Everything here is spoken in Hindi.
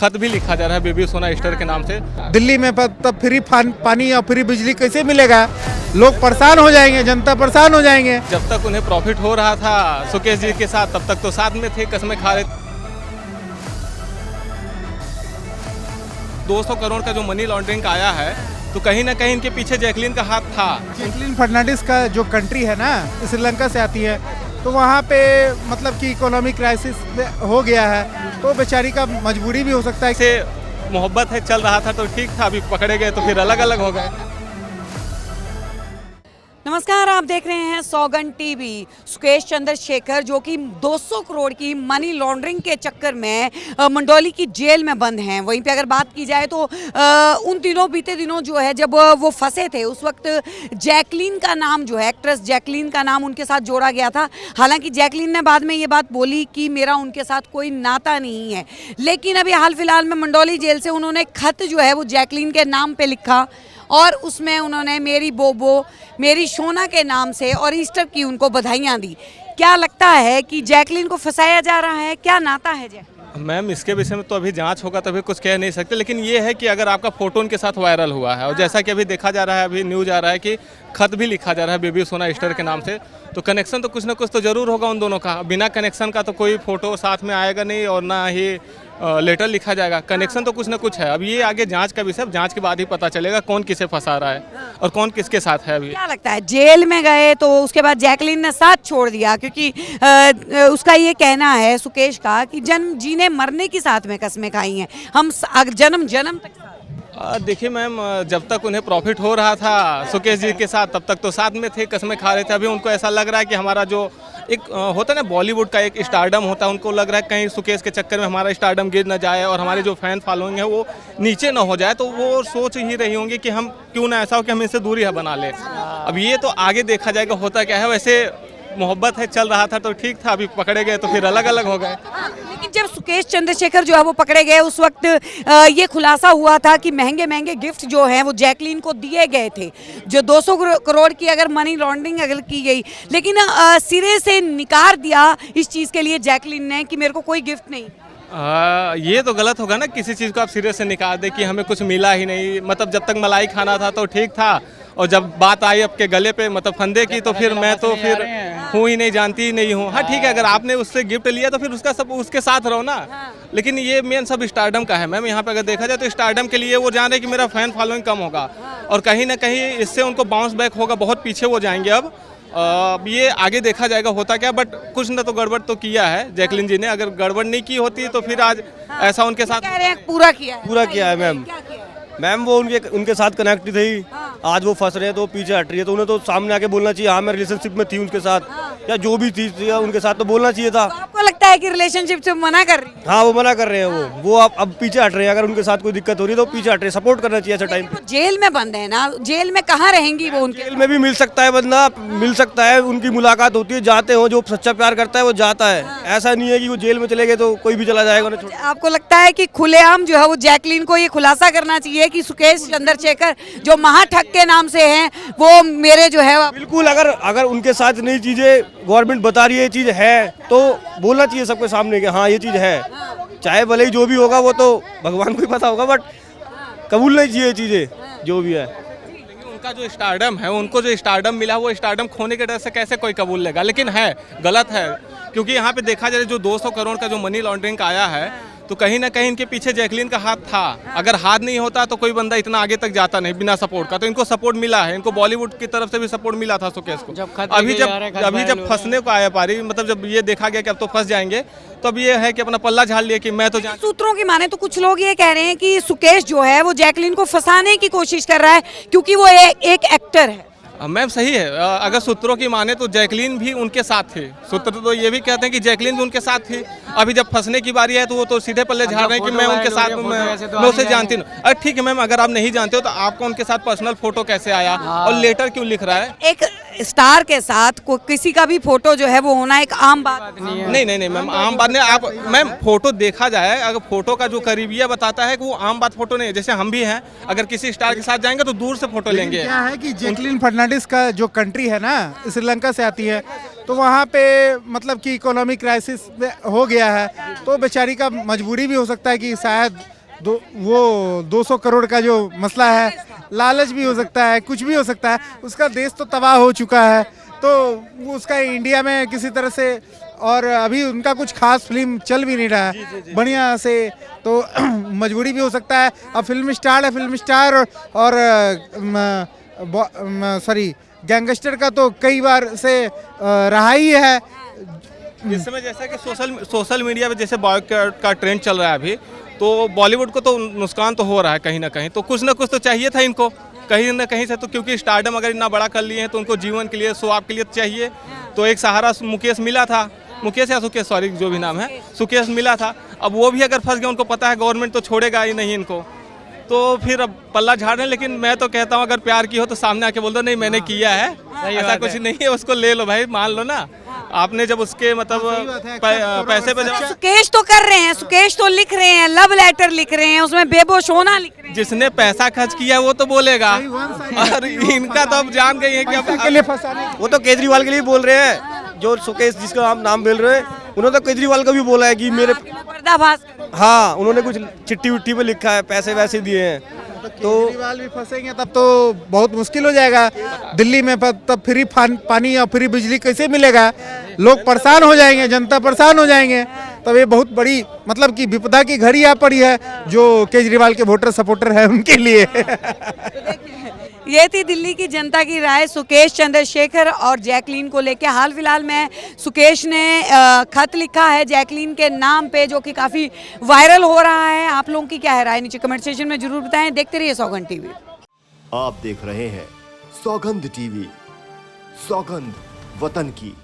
खत भी लिखा जा रहा है बेबी सोना स्टार के नाम से। दिल्ली में तब फ्री पानी और फ्री बिजली कैसे मिलेगा? लोग परेशान हो जाएंगे, जनता परेशान हो जाएंगे। जब तक उन्हें प्रॉफिट हो रहा था सुकेश जी के साथ, तब तक तो साथ में थे, कसमें खा रहे। 200 करोड़ का जो मनी लॉन्ड्रिंग आया है, तो कहीं ना कहीं इनके पीछे जैकलीन का हाथ था। जैकलीन फर्नांडिस का जो कंट्री है ना, श्रीलंका से आती है, तो वहाँ पे मतलब कि इकोनॉमिक क्राइसिस हो गया है, तो बेचारी का मजबूरी भी हो सकता है। से मोहब्बत है, चल रहा था तो ठीक था, अभी पकड़े गए तो फिर अलग अलग हो गए। नमस्कार, आप देख रहे हैं सौगंध टीवी। सुकेश चंद्रशेखर जो कि 200 करोड़ की मनी लॉन्ड्रिंग के चक्कर में मंडौली की जेल में बंद हैं। वहीं पे अगर बात की जाए तो उन दिनों, बीते दिनों जो है, जब वो फंसे थे उस वक्त जैकलीन का नाम जो है, एक्ट्रेस जैकलीन का नाम उनके साथ जोड़ा गया था। हालांकि जैकलीन ने बाद में ये बात बोली कि मेरा उनके साथ कोई नाता नहीं है, लेकिन अभी हाल फिलहाल में मंडौली जेल से उन्होंने खत जो है वो जैकलीन के नाम पे लिखा और उसमें उन्होंने मेरी बोबो, मेरी सोना के नाम से और ईस्टर की उनको बधाइयाँ दी। क्या लगता है कि जैकलीन को फंसाया जा रहा है? क्या नाता है जैकलीन? मैम, इसके विषय में तो अभी जांच होगा तभी कुछ कह नहीं सकते, लेकिन ये है कि अगर आपका फोटो उनके साथ वायरल हुआ है और जैसा कि अभी देखा जा रहा है, अभी न्यूज आ रहा है कि खत भी लिखा जा रहा है बेबी सोना स्टार के नाम से, तो कनेक्शन तो कुछ ना कुछ तो जरूर होगा उन दोनों का। बिना कनेक्शन का तो कोई फोटो साथ में आएगा नहीं और ना ही लेटर लिखा जाएगा। कनेक्शन तो कुछ ना कुछ है। अब ये आगे जांच का विषय, जांच के बाद ही पता चलेगा कौन किसे फंसा रहा है और कौन किसके साथ है। अभी क्या लगता है, जेल में गए तो उसके बाद जैकलीन ने साथ छोड़ दिया, क्योंकि उसका ये कहना है सुकेश का कि जन्म जीने मरने की साथ में कसमें खाई हैं हम, जन्म जन्म तक। देखिए मैम, जब तक उन्हें प्रॉफिट हो रहा था सुकेश जी के साथ, तब तक तो साथ में थे, कसमें खा रहे थे। अभी उनको ऐसा लग रहा है कि हमारा जो एक होता है ना बॉलीवुड का एक स्टारडम होता है, उनको लग रहा है कहीं सुकेश के चक्कर में हमारा स्टारडम गिर ना जाए और हमारे जो फैन फॉलोइंग है वो नीचे ना हो जाए, तो वो सोच ही रही होंगी कि हम क्यों ना ऐसा हो कि हम इनसे दूरी बना लें। अब ये तो आगे देखा जाएगा होता क्या है। वैसे मोहब्बत है, चल रहा था तो ठीक था, अभी पकड़े गए तो फिर अलग अलग हो गए। लेकिन जब सुकेश चंद्रशेखर जो है वो पकड़े गए, उस वक्त ये खुलासा हुआ था कि महंगे महंगे गिफ्ट जो हैं वो जैकलीन को दिए गए थे, जो 200 करोड़ की अगर मनी लॉन्ड्रिंग अगर की गई, लेकिन सिरे से निकार दिया इस चीज़ के लिए जैकलीन ने कि मेरे को कोई गिफ्ट नहीं। ये तो गलत होगा ना, किसी चीज़ को आप सिरे से निकाल दे कि हमें कुछ मिला ही नहीं। मतलब जब तक मलाई खाना था तो ठीक था, और जब बात आई आपके गले पे मतलब फंदे की, तो फिर मैं तो फिर हूँ ही नहीं, जानती ही नहीं हूँ। हाँ ठीक है, अगर आपने उससे गिफ्ट लिया तो फिर उसका सब उसके साथ रहो ना। लेकिन ये मेन सब स्टारडम का है मैम। यहाँ पे अगर देखा जाए तो स्टारडम के लिए वो जान रहे कि मेरा फैन फॉलोइंग कम होगा और कहीं ना कहीं इससे उनको बाउंस बैक होगा, बहुत पीछे वो जाएंगे। अब ये आगे देखा जाएगा होता क्या, बट कुछ ना तो गड़बड़ तो किया है जैकलीन जी ने। अगर गड़बड़ नहीं की होती तो फिर आज ऐसा उनके साथ कह रहे हैं पूरा किया है मैम। मैम वो उनके साथ कनेक्ट थी, आज वो फंस रहे हैं तो पीछे हट रही है, तो उन्हें तो सामने आके बोलना चाहिए, हाँ मैं रिलेशनशिप में थी उनके साथ, या जो भी थी उनके साथ, तो बोलना चाहिए था। तो आपको लगता है कि रिलेशनशिप से मना कर रही है? हाँ वो मना कर रहे हैं, वो अब पीछे हट रहे हैं। अगर उनके साथ कोई दिक्कत हो रही है तो पीछे हट रहे हैं, सपोर्ट करना चाहिए ऐसा टाइम। जेल में बंद है ना, जेल में कहाँ रहेंगी वो? उनके जेल में भी मिल सकता है बंदा, मिल सकता है, उनकी मुलाकात होती है, जाते हो, जो सच्चा प्यार करता है वो जाता है। ऐसा नहीं है कि वो जेल में चले गए तो कोई भी चला जाएगा। आपको लगता है कि खुलेआम जो है वो जैकलीन को ये खुलासा करना चाहिए कि सुकेश चंद्रशेखर जो महाठग के नाम से हैं वो मेरे जो है? बिल्कुल, अगर उनके साथ नई चीजें गवर्नमेंट बता रही है, ये चीज है, तो बोलना चाहिए सबके सामने कि हाँ ये चीज है। चाहे भले ही जो भी होगा वो तो भगवान को ही पता होगा, बट कबूलना चाहिए ये चीजें जो भी है। उनका जो स्टारडम है, उनको जो स्टारडम मिला, वो स्टारडम खोने के डर से कैसे कोई कबूल लेगा। लेकिन है, गलत है, क्योंकि यहाँ पे देखा जाए जो 200 करोड़ का जो मनी लॉन्ड्रिंग आया है, तो कहीं ना कहीं इनके पीछे जैकलीन का हाथ था। अगर हाथ नहीं होता तो कोई बंदा इतना आगे तक जाता नहीं बिना सपोर्ट का। तो इनको सपोर्ट मिला है, इनको बॉलीवुड की तरफ से भी सपोर्ट मिला था सुकेश को। अभी जब फंसने को आया पारी, मतलब जब ये देखा गया कि अब तो फंस जाएंगे, तो अब ये है कि अपना पल्ला झाड़ लिया कि मैं तो सूत्रों की माने तो कुछ लोग ये कह रहे हैं कि सुकेश जो है वो जैकलीन को फंसाने की कोशिश कर रहा है, क्योंकि वो एक एक्टर है। मैम सही है, अगर सूत्रों की माने तो जैकलीन भी उनके साथ थी। सूत्र तो ये भी कहते हैं कि जैकलीन भी उनके साथ थी। अभी जब फंसने की बारी है तो वो तो सीधे पल्ले झाड़ रहे हैं कि मैं उनके साथ, मैं उसे जानती हूँ। अरे ठीक है मैम, अगर आप नहीं जानते हो तो आपको उनके साथ पर्सनल फोटो कैसे आया और लेटर क्यों लिख रहा है? एक स्टार के साथ किसी का भी फोटो जो है वो होना एक आम बात नहीं मैम, आम बात नहीं। आप मैम फोटो देखा जाए, अगर फोटो का जो करीबिया बताता है कि वो आम बात फोटो नहीं है। जैसे हम भी हैं, अगर किसी स्टार के साथ जाएंगे तो दूर से फोटो लेंगे। क्या है कि जैकलीन फर्नांडिस का जो कंट्री है ना, श्रीलंका से आती है, तो वहाँ पे मतलब कि इकोनॉमिक क्राइसिस हो गया है, तो बेचारी का मजबूरी भी हो सकता है कि शायद वो 200 करोड़ का जो मसला है, लालच भी हो सकता है, कुछ भी हो सकता है। उसका देश तो तबाह हो चुका है, तो वो उसका इंडिया में किसी तरह से, और अभी उनका कुछ खास फिल्म चल भी नहीं रहा है बढ़िया से, तो मजबूरी भी हो सकता है। अब फिल्म स्टार है, फिल्म स्टार और सॉरी गैंगस्टर का तो कई बार से रहा ही है। इस समय जैसा कि सोशल मीडिया पे जैसे बॉयकॉट का ट्रेंड चल रहा है अभी, तो बॉलीवुड को तो नुकसान तो हो रहा है कहीं ना कहीं, तो कुछ ना कुछ तो चाहिए था इनको कहीं ना कहीं से, तो क्योंकि स्टारडम अगर इतना बड़ा कर लिए हैं तो उनको जीवन के लिए, शो ऑफ के लिए चाहिए। तो एक सहारा मुकेश मिला था, मुकेश या सुकेश, सॉरी जो भी नाम है, सुकेश मिला था। अब वो भी अगर फंस गया, उनको पता है गवर्नमेंट तो छोड़ेगा ही नहीं इनको, तो फिर अब पल्ला झाड़ रहे हैं। लेकिन मैं तो कहता हूँ अगर प्यार की हो तो सामने आके बोल दो नहीं मैंने किया है, ऐसा कुछ नहीं है, उसको ले लो भाई, मान लो ना। आपने जब उसके मतलब पैसे पे जब सुकेश तो कर रहे हैं, सुकेश तो लिख रहे हैं, लव लेटर लिख रहे हैं, उसमें बेबोश होना लिख रहे हैं। जिसने पैसा खर्च किया वो तो बोलेगा, और इनका तो अब जान गई है कि अब के लिए फंसाने वो तो केजरीवाल के लिए बोल रहे हैं। जो सुकेश जिसका आप नाम बोल रहे हैं, उन्होंने तो केजरीवाल का भी बोला है कि मेरे, पर्दाफाश हाँ उन्होंने कुछ चिट्ठी उट्ठी पे लिखा है, पैसे वैसे दिए हैं। तो केजरीवाल भी फंसेंगे तब तो बहुत मुश्किल हो जाएगा दिल्ली में, तब फ्री पानी और फ्री बिजली कैसे मिलेगा? लोग परेशान हो जाएंगे, जनता परेशान हो जाएंगे। तब ये बहुत बड़ी मतलब कि विपदा की घड़ी आ पड़ी है जो केजरीवाल के वोटर सपोर्टर है उनके लिए। ये थी दिल्ली की जनता की राय सुकेश चंद्रशेखर और जैकलीन को लेके। हाल फिलहाल में सुकेश ने खत लिखा है जैकलीन के नाम पे, जो कि काफ़ी वायरल हो रहा है। आप लोगों की क्या है राय, नीचे कमेंट सेक्शन में जरूर बताएं। देखते रहिए सौगंध टीवी। आप देख रहे हैं सौगंध टीवी, सौगंध वतन की।